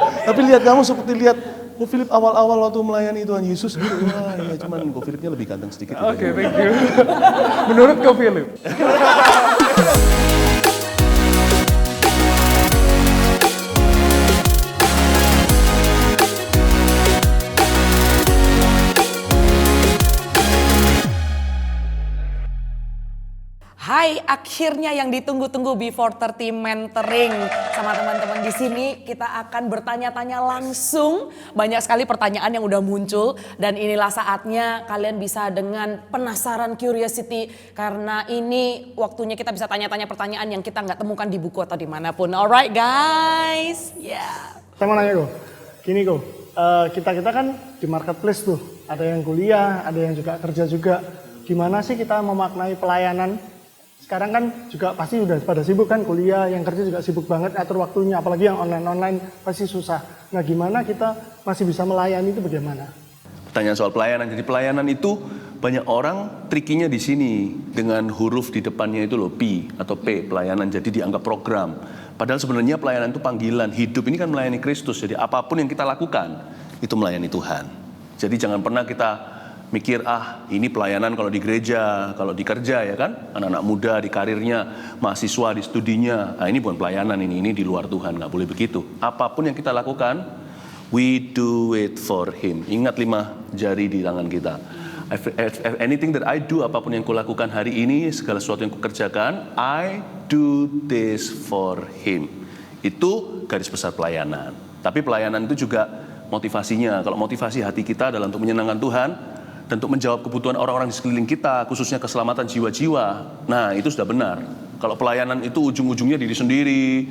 Tapi lihat kamu seperti lihat Ko Philip awal-awal waktu melayani Tuhan Yesus gitu. Wah, ya cuman Ko Philipnya lebih ganteng sedikit. Oke, thank you. Menurut Ko Philip. Hai, akhirnya yang ditunggu-tunggu Before 30 Mentoring sama teman-teman di sini. Kita akan bertanya-tanya langsung. Banyak sekali pertanyaan yang udah muncul dan inilah saatnya kalian bisa dengan penasaran, curiosity, karena ini waktunya kita bisa tanya-tanya pertanyaan yang kita nggak temukan di buku atau dimanapun. Alright guys, yeah. Saya mau nanya kok, gini kok, kita kan di marketplace tuh, ada yang kuliah, ada yang juga kerja juga. Gimana sih kita memaknai pelayanan? Sekarang kan juga pasti udah pada sibuk kan, kuliah, yang kerja juga sibuk banget atur waktunya, apalagi yang online-online pasti susah. Nah gimana kita masih bisa melayani itu bagaimana? Pertanyaan soal pelayanan. Jadi pelayanan itu banyak orang trikinya di sini dengan huruf di depannya itu loh, P atau P, pelayanan, jadi dianggap program. Padahal sebenarnya pelayanan itu panggilan. Hidup ini kan melayani Kristus, jadi apapun yang kita lakukan itu melayani Tuhan. Jadi jangan pernah kita mikir, ini pelayanan kalau di gereja, kalau di kerja ya kan, anak-anak muda di karirnya, mahasiswa di studinya, ini bukan pelayanan, ini di luar Tuhan, nggak boleh begitu. Apapun yang kita lakukan, we do it for Him. Ingat 5 jari di tangan kita. Anything that I do, apapun yang kulakukan hari ini, segala sesuatu yang kukerjakan, I do this for Him. Itu garis besar pelayanan. Tapi pelayanan itu juga motivasinya. Kalau motivasi hati kita adalah untuk menyenangkan Tuhan, dan untuk menjawab kebutuhan orang-orang di sekeliling kita, khususnya keselamatan jiwa-jiwa. Nah, itu sudah benar. Kalau pelayanan itu ujung-ujungnya diri sendiri,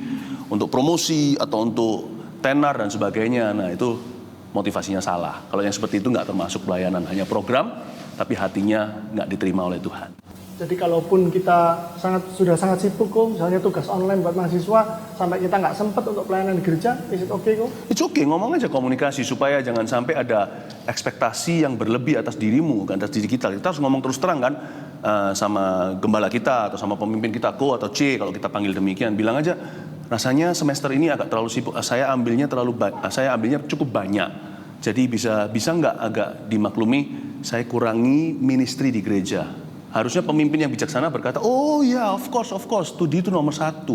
untuk promosi atau untuk tenar dan sebagainya, nah itu motivasinya salah. Kalau yang seperti itu nggak termasuk pelayanan, hanya program, tapi hatinya nggak diterima oleh Tuhan. Jadi kalaupun kita sudah sangat sibuk kok, misalnya tugas online buat mahasiswa, sampai kita nggak sempat untuk pelayanan di gereja, is it okay kok? It's okay, ngomong aja komunikasi supaya jangan sampai ada ekspektasi yang berlebih atas dirimu, atas diri kita. Kita harus ngomong terus terang kan sama gembala kita atau sama pemimpin kita, Ko atau C kalau kita panggil demikian. Bilang aja, rasanya semester ini agak terlalu sibuk, saya ambilnya cukup banyak. Jadi bisa nggak agak dimaklumi, saya kurangi ministry di gereja. Harusnya pemimpin yang bijaksana berkata, oh ya, of course, studi itu nomor 1.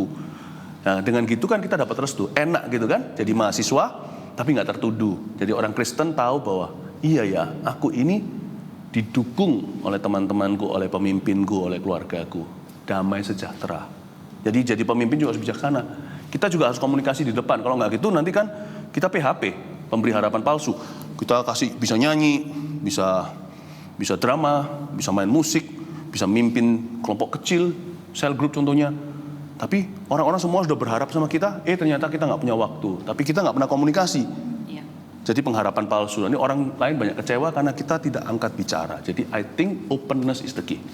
Nah, dengan gitu kan kita dapat restu, enak gitu kan, jadi mahasiswa, tapi nggak tertuduh. Jadi orang Kristen tahu bahwa, iya ya, aku ini didukung oleh teman-temanku, oleh pemimpinku, oleh keluargaku. Damai sejahtera. Jadi pemimpin juga harus bijaksana. Kita juga harus komunikasi di depan, kalau nggak gitu nanti kan kita PHP, pemberi harapan palsu. Kita kasih, bisa nyanyi, bisa drama, bisa main musik, bisa mimpin kelompok kecil, cell group contohnya. Tapi orang-orang semua sudah berharap sama kita, ternyata kita nggak punya waktu. Tapi kita nggak pernah komunikasi. Iya. Jadi pengharapan palsu. Ini orang lain banyak kecewa karena kita tidak angkat bicara. Jadi I think openness is the key.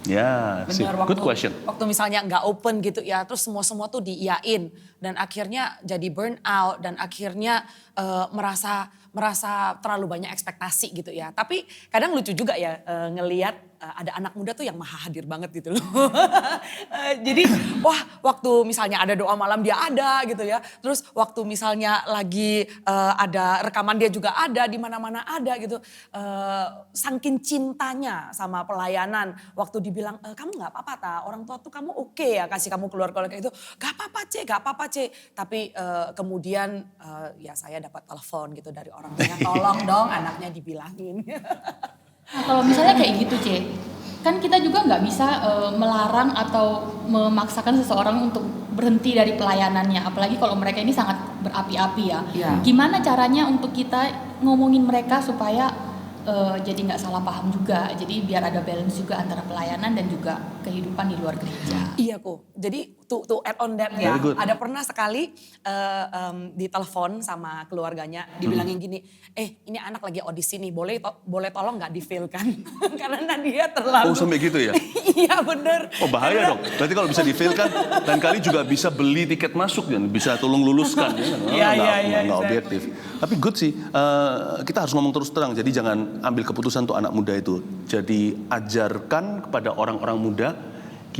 Ya, Benar, good question. Waktu misalnya nggak open gitu ya, terus semua tuh diiyain. Dan akhirnya jadi burn out dan akhirnya merasa terlalu banyak ekspektasi gitu ya. Tapi kadang lucu juga ya ngelihat ada anak muda tuh yang maha hadir banget gitu loh. Jadi wah waktu misalnya ada doa malam dia ada gitu ya. Terus waktu misalnya lagi ada rekaman dia juga ada, di mana-mana ada gitu. Saking cintanya sama pelayanan. Waktu dibilang kamu gak apa-apa ta, orang tua tuh kamu oke ya kasih kamu keluar kayak gitu. Gak apa-apa C. Tapi kemudian ya saya dapat telepon gitu dari orang tuanya, tolong dong anaknya dibilangin. Nah, kalau misalnya kayak gitu, C, kan kita juga nggak bisa melarang atau memaksakan seseorang untuk berhenti dari pelayanannya, apalagi kalau mereka ini sangat berapi-api ya. Ya. Gimana caranya untuk kita ngomongin mereka supaya jadi nggak salah paham juga, jadi biar ada balance juga antara pelayanan dan juga kehidupan di luar gereja. Iya kok, jadi to add on that ya, ada pernah sekali ditelepon sama keluarganya, dibilangin gini, ini anak lagi audisi nih, boleh tolong nggak di-fail-kan? Karena dia terlalu. Oh sampai gitu ya? Iya bener. Oh bahaya dong, berarti kalau bisa di-fail-kan, dan kali juga bisa beli tiket masuk dan bisa tolong luluskan. Iya. Nggak objektif. Tapi good sih, kita harus ngomong terus terang, jadi jangan ambil keputusan untuk anak muda itu. Jadi ajarkan kepada orang-orang muda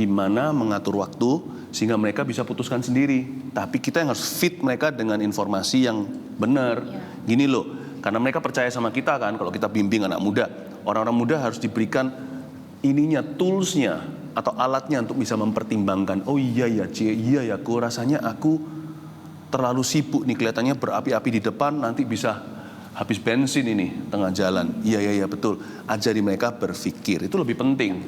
gimana mengatur waktu sehingga mereka bisa putuskan sendiri. Tapi kita yang harus fit mereka dengan informasi yang benar. Gini loh, karena mereka percaya sama kita kan, kalau kita bimbing anak muda, orang-orang muda harus diberikan ininya, toolsnya atau alatnya untuk bisa mempertimbangkan. Oh iya ya, iya ya, rasanya aku terlalu sibuk nih, kelihatannya berapi-api di depan, nanti bisa habis bensin ini tengah jalan. Iya betul. Ajari mereka berpikir, itu lebih penting.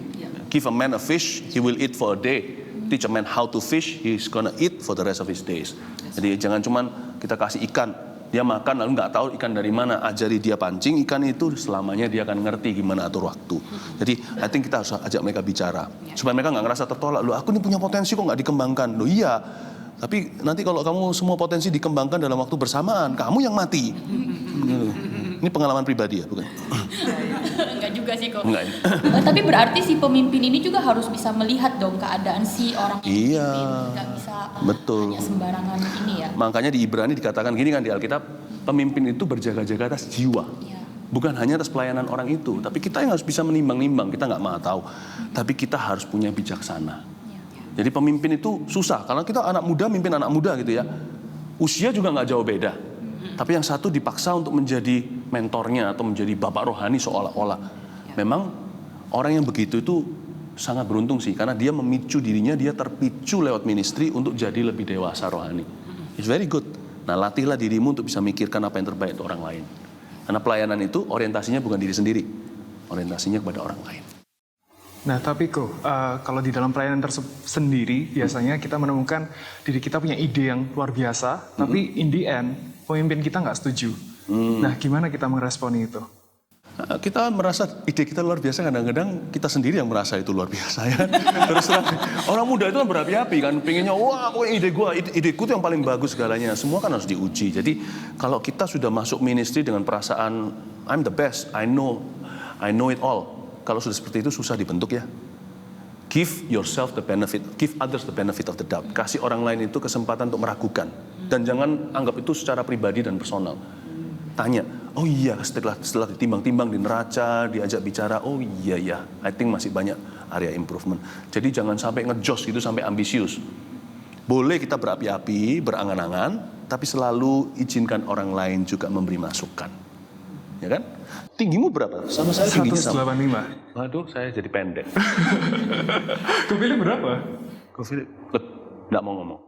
Give a man a fish, he will eat for a day. Teach a man how to fish, he's gonna eat for the rest of his days. Jadi jangan cuman kita kasih ikan, dia makan lalu nggak tahu ikan dari mana. Ajari dia pancing ikan itu, selamanya dia akan ngerti gimana atur waktu. Jadi I think kita harus ajak mereka bicara supaya mereka nggak ngerasa tertolak. Loh, aku ini punya potensi kok nggak dikembangkan. Loh iya, tapi nanti kalau kamu semua potensi dikembangkan dalam waktu bersamaan, kamu yang mati. Ini pengalaman pribadi ya, bukan? Enggak juga sih kok. Enggak. Tapi berarti si pemimpin ini juga harus bisa melihat dong keadaan si orang yang Iya. dipimpin. Enggak bisa Betul. hanya sembarangan ini ya. Makanya di Ibrani dikatakan gini kan di Alkitab, pemimpin itu berjaga-jaga atas jiwa. Iya. Bukan hanya atas pelayanan orang itu, tapi kita yang harus bisa menimbang-nimbang. Kita nggak mau tahu, tapi kita harus punya bijaksana. Jadi pemimpin itu susah, karena kita anak muda mimpin anak muda gitu ya. Usia juga nggak jauh beda. Tapi yang satu dipaksa untuk menjadi mentornya atau menjadi bapak rohani seolah-olah. Memang orang yang begitu itu sangat beruntung sih, karena dia memicu dirinya, dia terpicu lewat ministry untuk jadi lebih dewasa rohani. It's very good. Nah, latihlah dirimu untuk bisa mikirkan apa yang terbaik untuk orang lain. Karena pelayanan itu orientasinya bukan diri sendiri, orientasinya kepada orang lain. Nah tapi kok, kalau di dalam pelayanan sendiri, biasanya kita menemukan diri kita punya ide yang luar biasa, tapi in the end, pemimpin kita nggak setuju. Nah gimana kita meresponi itu? Kita merasa ide kita luar biasa, kadang-kadang kita sendiri yang merasa itu luar biasa ya. Terus terang, orang muda itu kan berapi-api kan, pengennya wah ideku itu yang paling bagus segalanya. Semua kan harus diuji. Jadi kalau kita sudah masuk ministry dengan perasaan I'm the best, I know it all. Kalau sudah seperti itu susah dibentuk ya. Give yourself the benefit, give others the benefit of the doubt. Kasih orang lain itu kesempatan untuk meragukan. Dan jangan anggap itu secara pribadi dan personal. Tanya, oh iya setelah ditimbang-timbang, di neraca, diajak bicara, oh iya ya, I think masih banyak area improvement. Jadi jangan sampai ngejos gitu, sampai ambisius. Boleh kita berapi-api, berangan-angan, tapi selalu izinkan orang lain juga memberi masukan. Ya kan? Tinggimu berapa? Sama saya tingginya sama. 185. Waduh, saya jadi pendek. Kau pilih berapa? Kok Philip? Nggak mau ngomong.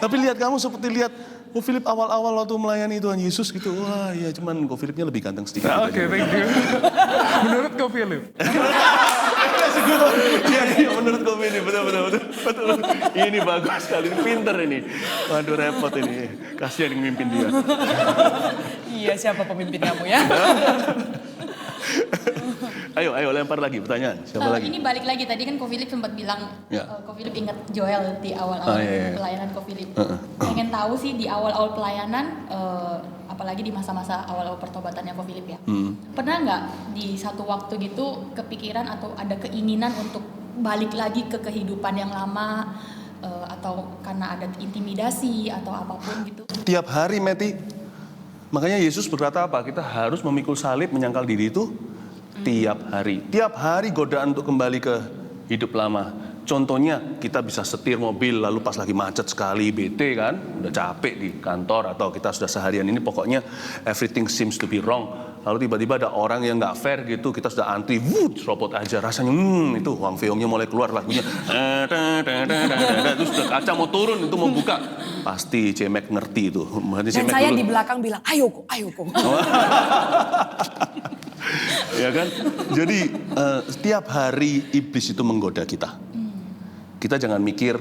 Tapi lihat kamu seperti lihat Ko Philip awal-awal waktu melayani Tuhan Yesus gitu. Wah ya cuman Ko Philipnya lebih ganteng sedikit. Oke, thank you. Menurut kau Philip? Iya, menurut Ko Philip, betul. Ini bagus sekali, pinter ini. Waduh repot ini, kasihan yang mimpin dia. Iya, siapa pemimpin kamu ya? Ayo lempar lagi pertanyaan. Siapa lagi? Ini balik lagi, tadi kan Ko Philip sempat bilang, Ya. Ko Philip ingat Joel di awal-awal iya. pelayanan Ko Philip. Pengen tahu sih di awal-awal pelayanan, apalagi di masa-masa awal-awal pertobatannya Ko Philip ya. Pernah nggak di satu waktu gitu kepikiran atau ada keinginan untuk balik lagi ke kehidupan yang lama, atau karena ada intimidasi atau apapun gitu? Tiap hari Meti. Makanya Yesus berkata apa? Kita harus memikul salib, menyangkal diri itu tiap hari. Tiap hari godaan untuk kembali ke hidup lama. Contohnya kita bisa setir mobil lalu pas lagi macet sekali, bete kan, udah capek di kantor atau kita sudah seharian ini pokoknya everything seems to be wrong. Lalu tiba-tiba ada orang yang nggak fair gitu, kita sudah antri, serobot aja rasanya, itu Wang Feongnya mulai keluar lagunya, terus udah kaca mau turun itu mau buka, pasti Cemek ngerti itu. Dan saya di belakang bilang, ayo kok. Ya kan? Jadi setiap hari iblis itu menggoda kita. Kita jangan mikir,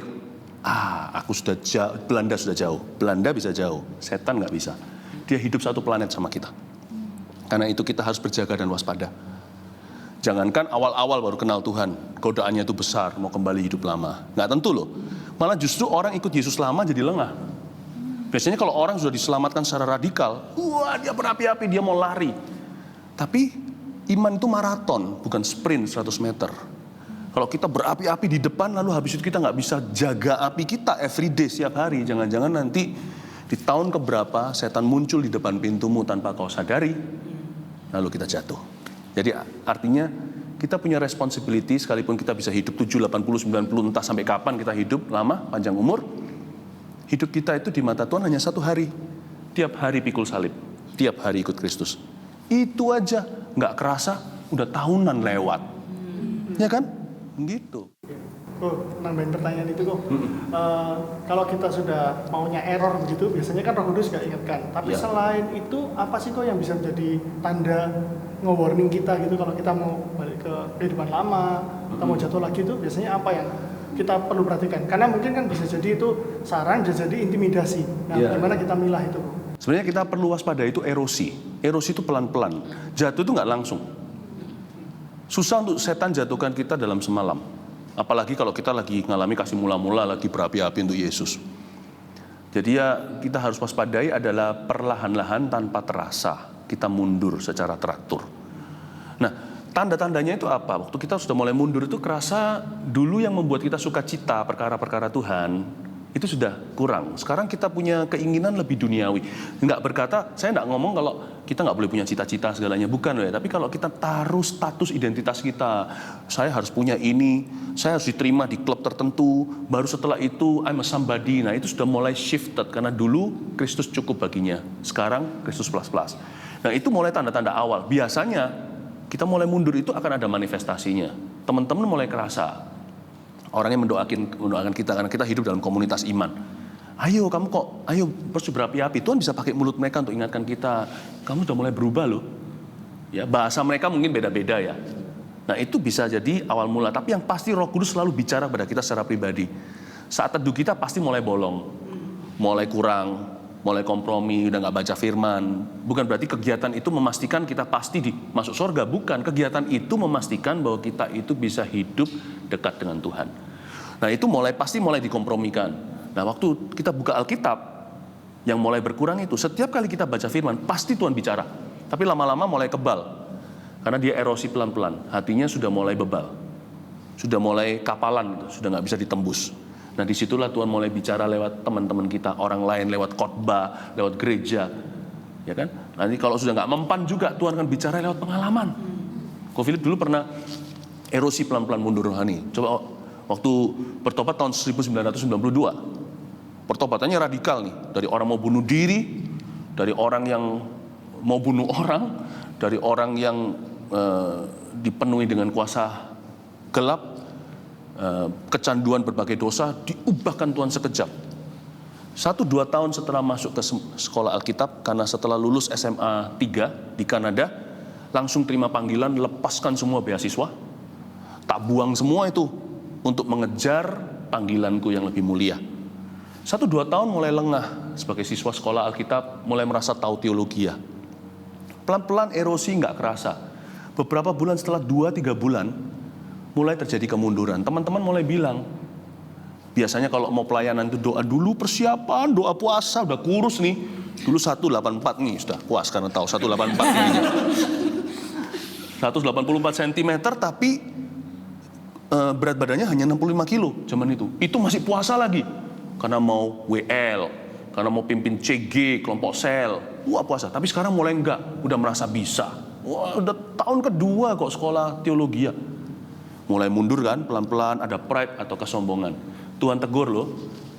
aku sudah jauh, Belanda sudah jauh. Belanda bisa jauh, setan nggak bisa. Dia hidup satu planet sama kita. Karena itu kita harus berjaga dan waspada. Jangankan awal-awal baru kenal Tuhan, godaannya itu besar, mau kembali hidup lama. Nggak tentu loh. Malah justru orang ikut Yesus lama jadi lengah. Biasanya kalau orang sudah diselamatkan secara radikal, wah dia berapi-api, dia mau lari. Tapi iman itu maraton, bukan sprint 100 meter. Kalau kita berapi-api di depan, lalu habis itu kita nggak bisa jaga api kita everyday, setiap hari. Jangan-jangan nanti di tahun keberapa setan muncul di depan pintumu tanpa kau sadari, lalu kita jatuh. Jadi artinya kita punya responsibility, sekalipun kita bisa hidup 7, 80, 90, entah sampai kapan kita hidup lama, panjang umur. Hidup kita itu di mata Tuhan hanya 1 hari. Tiap hari pikul salib, tiap hari ikut Kristus. Itu aja, nggak kerasa, udah tahunan lewat. Ya kan? Gitu. Nambahin pertanyaan itu kok. Kalau kita sudah maunya error begitu, biasanya kan Roh Kudus nggak ingatkan. Tapi selain itu, apa sih kok yang bisa menjadi tanda nge-warning kita gitu kalau kita mau balik ke kehidupan lama, kita mau jatuh lagi itu biasanya apa yang kita perlu perhatikan? Karena mungkin kan bisa jadi itu saran, bisa jadi intimidasi. Nah, gimana kita milah itu kok? Sebenarnya kita perlu waspada itu erosi. Erosi itu pelan-pelan. Jatuh itu nggak langsung. Susah untuk setan jatuhkan kita dalam semalam. Apalagi kalau kita lagi ngalami kasih mula-mula, lagi berapi-api untuk Yesus. Jadi ya kita harus waspadai adalah perlahan-lahan tanpa terasa kita mundur secara teratur. Nah, tanda-tandanya itu apa? Waktu kita sudah mulai mundur itu kerasa dulu yang membuat kita sukacita perkara-perkara Tuhan itu sudah kurang. Sekarang kita punya keinginan lebih duniawi. Nggak berkata, saya nggak ngomong kalau kita nggak boleh punya cita-cita segalanya, bukan ya. Tapi kalau kita taruh status identitas kita, saya harus punya ini, saya harus diterima di klub tertentu, baru setelah itu I'm a somebody. Nah itu sudah mulai shifted, karena dulu Kristus cukup baginya, sekarang Kristus plus. Nah itu mulai tanda-tanda awal. Biasanya kita mulai mundur itu akan ada manifestasinya. Teman-teman mulai kerasa. Orang yang mendoakan kita, karena kita hidup dalam komunitas iman. Ayo terus berapi-api. Tuhan bisa pakai mulut mereka untuk ingatkan kita, kamu sudah mulai berubah loh. Ya, bahasa mereka mungkin beda-beda ya. Nah itu bisa jadi awal mula. Tapi yang pasti Roh Kudus selalu bicara pada kita secara pribadi. Saat teduh kita pasti mulai bolong, mulai kurang, mulai kompromi, udah nggak baca firman. Bukan berarti kegiatan itu memastikan kita pasti masuk surga. Bukan, kegiatan itu memastikan bahwa kita itu bisa hidup dekat dengan Tuhan. Nah itu pasti mulai dikompromikan. Nah waktu kita buka Alkitab, yang mulai berkurang itu, setiap kali kita baca firman, pasti Tuhan bicara. Tapi lama-lama mulai kebal. Karena dia erosi pelan-pelan, hatinya sudah mulai bebal. Sudah mulai kapalan, sudah nggak bisa ditembus. Nah disitulah Tuhan mulai bicara lewat teman-teman kita, orang lain, lewat khotbah, lewat gereja. Ya kan? Nanti kalau sudah nggak mempan juga, Tuhan akan bicara lewat pengalaman. Ko Philip dulu pernah erosi pelan-pelan mundur rohani. Coba waktu bertobat tahun 1992, pertobatannya radikal nih. Dari orang mau bunuh diri, dari orang yang mau bunuh orang, dari orang yang dipenuhi dengan kuasa gelap, kecanduan berbagai dosa, diubahkan Tuhan sekejap. 1-2 tahun setelah masuk ke sekolah Alkitab, karena setelah lulus SMA 3 di Kanada, langsung terima panggilan, lepaskan semua beasiswa, tak buang semua itu untuk mengejar panggilanku yang lebih mulia. 1-2 tahun mulai lengah sebagai siswa sekolah Alkitab, mulai merasa tahu teologi ya. Pelan-pelan erosi nggak kerasa. Beberapa bulan setelah 2-3 bulan, mulai terjadi kemunduran. Teman-teman mulai bilang, biasanya kalau mau pelayanan itu doa dulu, persiapan, doa puasa, udah kurus nih. Dulu 184 nih, sudah puas karena tahu 184 ininya. 184 cm, tapi berat badannya hanya 65 kilo zaman itu. Itu masih puasa lagi. Karena mau WL, karena mau pimpin CG, kelompok sel. Wah puasa, tapi sekarang mulai enggak, udah merasa bisa. Wah udah tahun kedua kok sekolah teologi ya. Mulai mundur kan, pelan-pelan ada pride atau kesombongan. Tuhan tegur loh,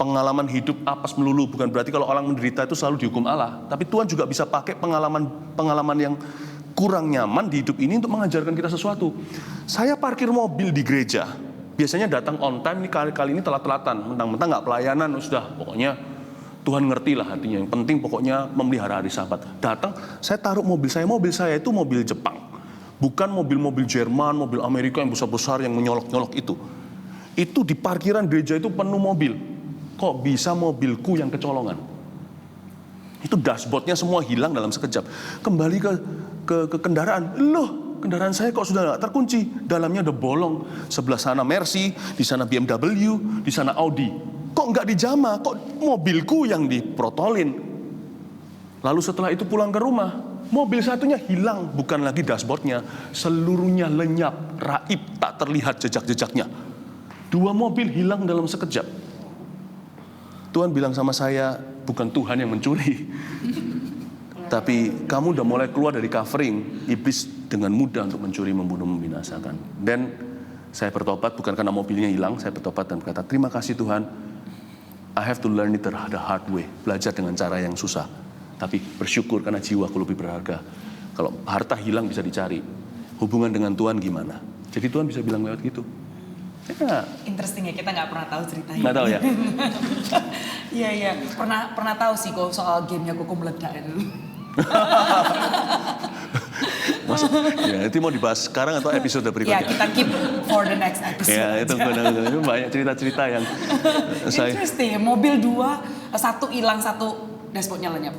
pengalaman hidup apes melulu. Bukan berarti kalau orang menderita itu selalu dihukum Allah. Tapi Tuhan juga bisa pakai pengalaman yang kurang nyaman di hidup ini untuk mengajarkan kita sesuatu. Saya parkir mobil di gereja, biasanya datang on time, nih kali ini telat-telatan. Mentang-mentang nggak pelayanan, sudah pokoknya Tuhan ngerti lah hatinya. Yang penting pokoknya memelihara hari Sabat. Datang, saya taruh mobil saya itu mobil Jepang. Bukan mobil-mobil Jerman, mobil Amerika yang besar-besar yang menyolok-nyolok itu. Itu di parkiran gereja itu penuh mobil. Kok bisa mobilku yang kecolongan? Itu dashboardnya semua hilang dalam sekejap. Kembali ke kendaraan. Loh, kendaraan saya kok sudah nggak terkunci? Dalamnya udah bolong. Sebelah sana Mercy, di sana BMW, di sana Audi. Kok nggak dijamah? Kok mobilku yang diprotolin? Lalu setelah itu pulang ke rumah, mobil satunya hilang, bukan lagi dashboardnya, seluruhnya lenyap, raib, tak terlihat jejak-jejaknya. 2 mobil hilang dalam sekejap. Tuhan bilang sama saya, bukan Tuhan yang mencuri. Tapi kamu udah mulai keluar dari covering, iblis dengan mudah untuk mencuri, membunuh, membinasakan. Dan saya bertobat bukan karena mobilnya hilang, saya bertobat dan berkata, terima kasih Tuhan, I have to learn it the hard way. Belajar dengan cara yang susah. Tapi bersyukur karena jiwaku lebih berharga. Kalau harta hilang bisa dicari. Hubungan dengan Tuhan gimana? Jadi Tuhan bisa bilang lewat gitu. Ya. Interesting ya, kita nggak pernah tahu ceritanya. Nggak tahu ya? Iya. Pernah tahu sih kok soal gamenya Koko meledak itu. Mas, ya itu mau dibahas sekarang atau episode berikutnya? Ya, kita keep for the next episode. Ya, itu benar-benar itu banyak cerita-cerita yang saya. Interesting, mobil 2, 1 hilang, 1 dashboardnya lenyap.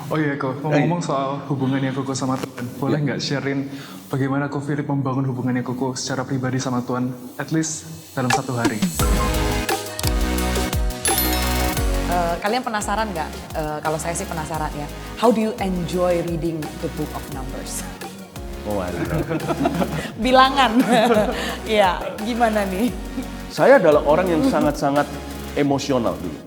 Oh iya Ko, ngomong soal hubungannya Koko sama Tuhan, boleh nggak sharein bagaimana Ko Philip membangun hubungannya Koko secara pribadi sama Tuhan, at least dalam 1 hari? Kalian penasaran nggak? Kalau saya sih penasaran ya. How do you enjoy reading the book of Numbers? Oh, Bilangan. Ya, gimana nih? saya adalah orang yang sangat-sangat emosional dulu.